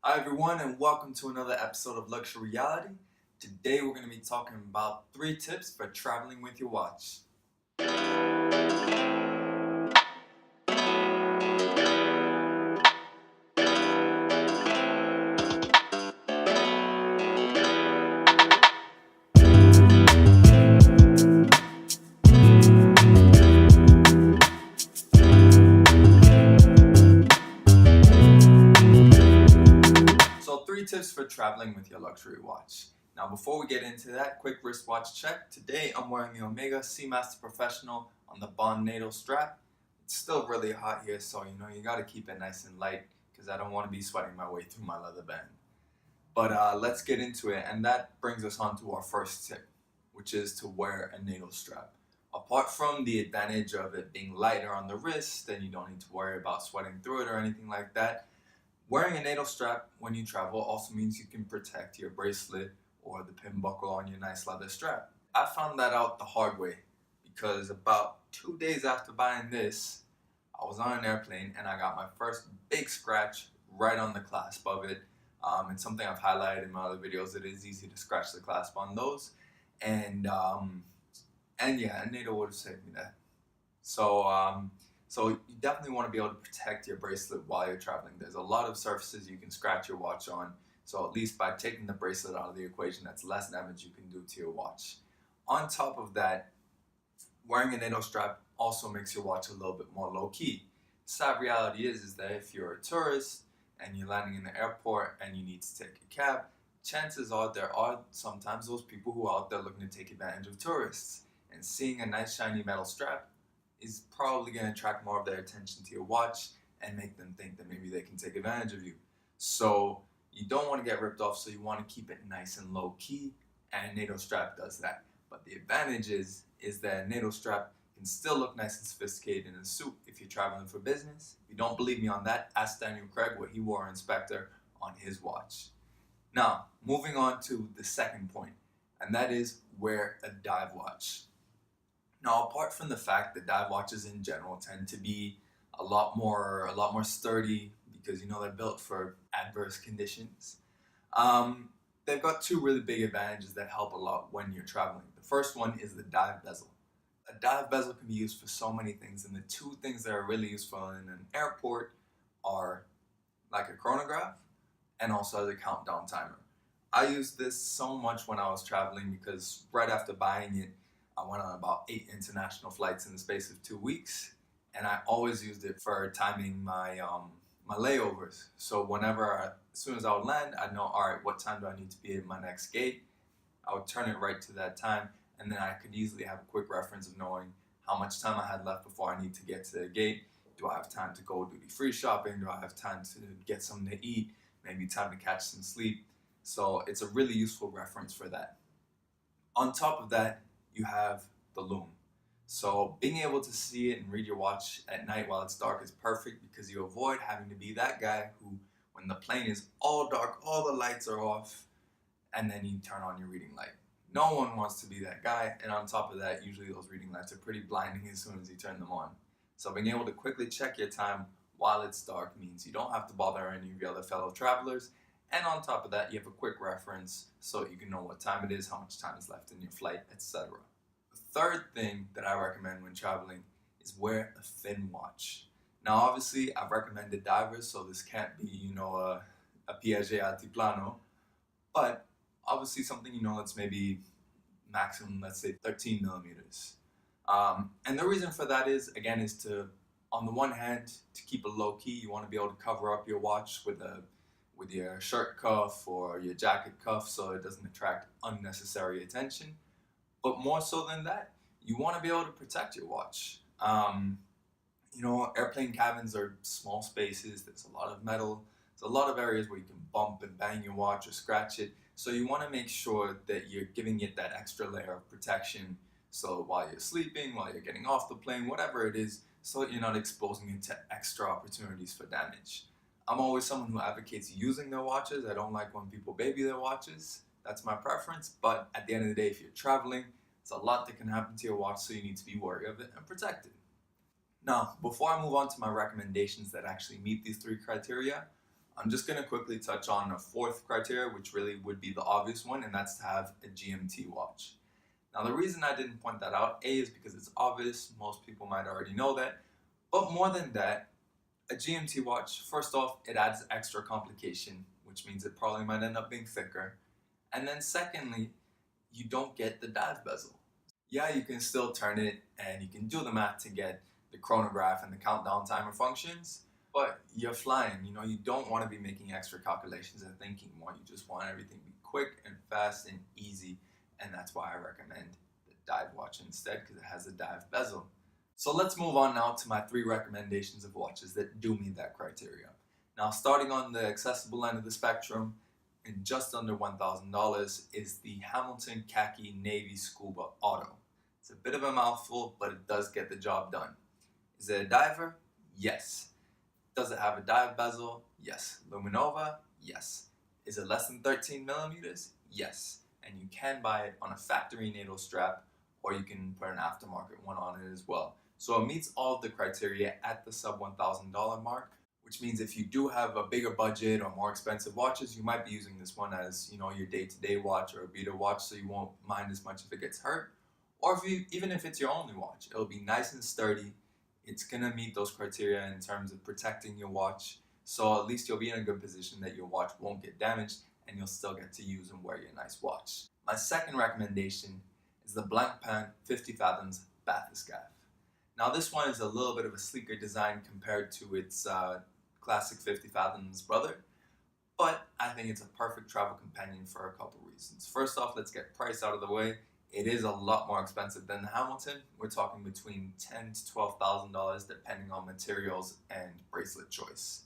Hi everyone and welcome to another episode of Luxury Reality. Today we're going to be talking about 3 tips for traveling with your watch. So 3 tips for traveling with your luxury watch. Now before we get into that, quick wristwatch check. Today I'm wearing the Omega Seamaster Professional on the NATO strap. It's still really hot here, so you got to keep it nice and light because I don't want to be sweating my way through my leather band. But let's get into it, and that brings us on to our first tip, which is to wear a NATO strap. Apart from the advantage of it being lighter on the wrist and you don't need to worry about sweating through it or anything like that, wearing a NATO strap when you travel also means you can protect your bracelet or the pin buckle on your nice leather strap. I found that out the hard way because about 2 days after buying this, I was on an airplane and I got my first big scratch right on the clasp of it. It's something I've highlighted in my other videos. It is easy to scratch the clasp on those, and yeah, NATO would have saved me that. So you definitely want to be able to protect your bracelet while you're traveling. There's a lot of surfaces you can scratch your watch on. So at least by taking the bracelet out of the equation, that's less damage you can do to your watch. On top of that, wearing a NATO strap also makes your watch a little bit more low-key. Sad reality is that if you're a tourist and you're landing in the airport and you need to take a cab, chances are there are sometimes those people who are out there looking to take advantage of tourists. And seeing a nice shiny metal strap is probably going to attract more of their attention to your watch and make them think that maybe they can take advantage of you. So you don't want to get ripped off, so you want to keep it nice and low key, and a NATO strap does that. But the advantage is that a NATO strap can still look nice and sophisticated in a suit if you're traveling for business. If you don't believe me on that, ask Daniel Craig what he wore in Spectre on his watch. Now, moving on to the second point, and that is wear a dive watch. Now, apart from the fact that dive watches in general tend to be a lot more sturdy because they're built for adverse conditions. They've got 2 really big advantages that help a lot when you're traveling. The first one is the dive bezel. A dive bezel can be used for so many things, and the 2 things that are really useful in an airport are like a chronograph and also as a countdown timer. I used this so much when I was traveling because right after buying it, I went on about 8 international flights in the space of 2 weeks, and I always used it for timing my layovers. So as soon as I would land, I'd know, all right, what time do I need to be at my next gate? I would turn it right to that time, and then I could easily have a quick reference of knowing how much time I had left before I need to get to the gate. Do I have time to go duty-free shopping? Do I have time to get something to eat? Maybe time to catch some sleep. So it's a really useful reference for that. On top of that, you have the lume. So being able to see it and read your watch at night while it's dark is perfect because you avoid having to be that guy who, when the plane is all dark, all the lights are off, and then you turn on your reading light. No one wants to be that guy, and on top of that, usually those reading lights are pretty blinding as soon as you turn them on. So being able to quickly check your time while it's dark means you don't have to bother any of your other fellow travelers, and on top of that, you have a quick reference so you can know what time it is, how much time is left in your flight, etc. The third thing that I recommend when traveling is wear a thin watch. Now, obviously, I've recommended divers, so this can't be, a Piaget Altiplano, but obviously something that's maybe maximum, let's say 13 millimeters. And the reason for that is, again, is to, on the one hand, to keep it low key. You want to be able to cover up your watch with your shirt cuff or your jacket cuff so it doesn't attract unnecessary attention. But more so than that, you want to be able to protect your watch. Airplane cabins are small spaces. There's a lot of metal. There's a lot of areas where you can bump and bang your watch or scratch it. So you want to make sure that you're giving it that extra layer of protection. So while you're sleeping, while you're getting off the plane, whatever it is, so that you're not exposing it to extra opportunities for damage. I'm always someone who advocates using their watches. I don't like when people baby their watches. That's my preference. But at the end of the day, if you're traveling, there's a lot that can happen to your watch, so you need to be wary of it and protect it. Now, before I move on to my recommendations that actually meet these 3 criteria, I'm just going to quickly touch on a fourth criteria, which really would be the obvious one, and that's to have a GMT watch. Now, the reason I didn't point that out, A, is because it's obvious. Most people might already know that. But more than that, a GMT watch, first off, it adds extra complication, which means it probably might end up being thicker. And then secondly, you don't get the dive bezel. Yeah, you can still turn it and you can do the math to get the chronograph and the countdown timer functions, but you're flying, you don't want to be making extra calculations and thinking more. You just want everything to be quick and fast and easy, and that's why I recommend the dive watch instead, because it has a dive bezel. So let's move on now to my 3 recommendations of watches that do meet that criteria. Now, starting on the accessible end of the spectrum, and just under $1,000 is the Hamilton Khaki Navy Scuba Auto. It's a bit of a mouthful, but it does get the job done. Is it a diver? Yes. Does it have a dive bezel? Yes. Luminova? Yes. Is it less than 13 millimeters? Yes. And you can buy it on a factory NATO strap, or you can put an aftermarket one on it as well. So it meets all of the criteria at the sub $1,000 mark, which means if you do have a bigger budget or more expensive watches, you might be using this one as, your day-to-day watch or a beater watch, so you won't mind as much if it gets hurt. Or even if it's your only watch, it'll be nice and sturdy. It's gonna meet those criteria in terms of protecting your watch, so at least you'll be in a good position that your watch won't get damaged and you'll still get to use and wear your nice watch. My second recommendation is the Blancpain 50 Fathoms Bathyscaphe. Now this one is a little bit of a sleeker design compared to its classic 50 Fathoms brother, but I think it's a perfect travel companion for a couple reasons. First off, let's get price out of the way. It is a lot more expensive than the Hamilton. We're talking between $10,000 to $12,000 depending on materials and bracelet choice.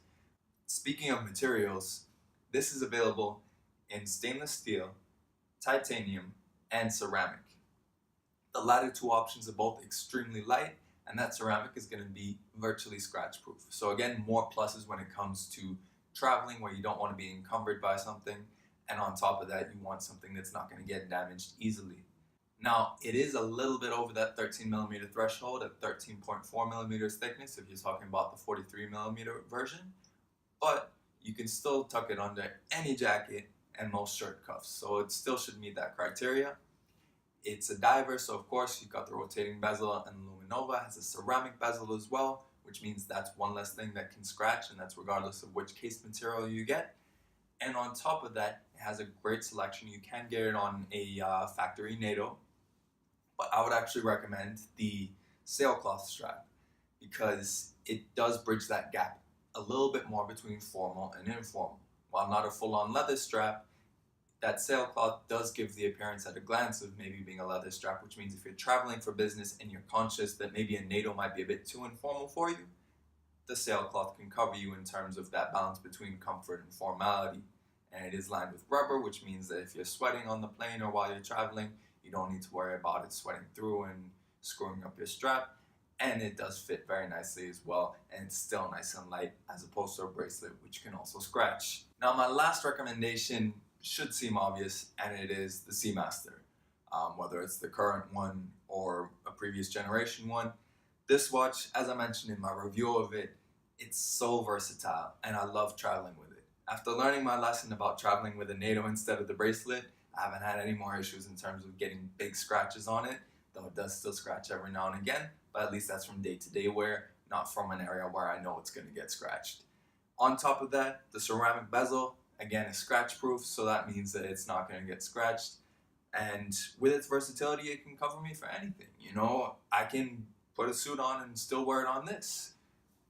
Speaking of materials, this is available in stainless steel, titanium, and ceramic. The latter 2 options are both extremely light, and that ceramic is going to be virtually scratch proof. So again, more pluses when it comes to traveling where you don't want to be encumbered by something, and on top of that, you want something that's not going to get damaged easily. Now, it is a little bit over that 13 millimeter threshold at 13.4 millimeters thickness if you're talking about the 43 millimeter version, but you can still tuck it under any jacket and most shirt cuffs, so it still should meet that criteria. It's a diver, so of course you've got the rotating bezel, and Luminova has a ceramic bezel as well, which means that's one less thing that can scratch, and that's regardless of which case material you get. And on top of that, it has a great selection. You can get it on a factory NATO, but I would actually recommend the sailcloth strap because it does bridge that gap a little bit more between formal and informal. While not a full-on leather strap, that sailcloth does give the appearance at a glance of maybe being a leather strap, which means if you're traveling for business and you're conscious that maybe a NATO might be a bit too informal for you, the sailcloth can cover you in terms of that balance between comfort and formality. And it is lined with rubber, which means that if you're sweating on the plane or while you're traveling, you don't need to worry about it sweating through and screwing up your strap. And it does fit very nicely as well, and it's still nice and light as opposed to a bracelet, which can also scratch. Now, my last recommendation should seem obvious, and it is the Seamaster. Whether it's the current one or a previous generation one, this watch, as I mentioned in my review of it, it's so versatile, and I love traveling with it. After learning my lesson about traveling with a NATO instead of the bracelet, I haven't had any more issues in terms of getting big scratches on it, though it does still scratch every now and again, but at least that's from day-to-day wear, not from an area where I know it's going to get scratched. On top of that, the ceramic bezel, again, is scratch proof, so that means that it's not going to get scratched. And with its versatility, it can cover me for anything. I can put a suit on and still wear it on this.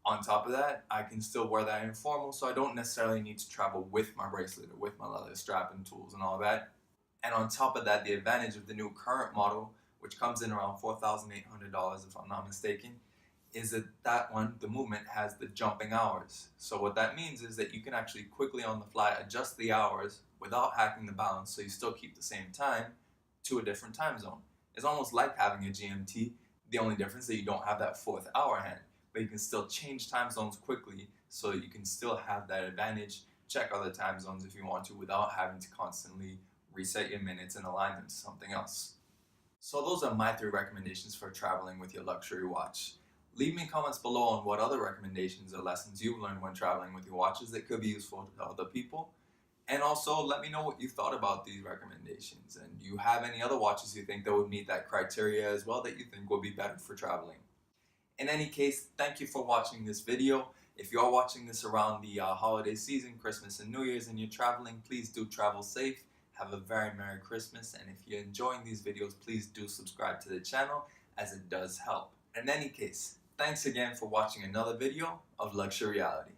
On top of that, I can still wear that informal, so I don't necessarily need to travel with my bracelet or with my leather strap and tools and all that. And on top of that, the advantage of the new current model, which comes in around $4,800 if I'm not mistaken, is that one, the movement, has the jumping hours. So what that means is that you can actually quickly on the fly adjust the hours without hacking the balance, so you still keep the same time to a different time zone. It's almost like having a GMT, the only difference is that you don't have that 4th hour hand, but you can still change time zones quickly so that you can still have that advantage, check other time zones if you want to without having to constantly reset your minutes and align them to something else. So those are my 3 recommendations for traveling with your luxury watch. Leave me comments below on what other recommendations or lessons you've learned when traveling with your watches that could be useful to other people. And also let me know what you thought about these recommendations. And do you have any other watches you think that would meet that criteria as well that you think would be better for traveling? In any case, thank you for watching this video. If you are watching this around the holiday season, Christmas and New Year's, and you're traveling, please do travel safe. Have a very Merry Christmas. And if you're enjoying these videos, please do subscribe to the channel as it does help. In any case, thanks again for watching another video of Luxury Reality.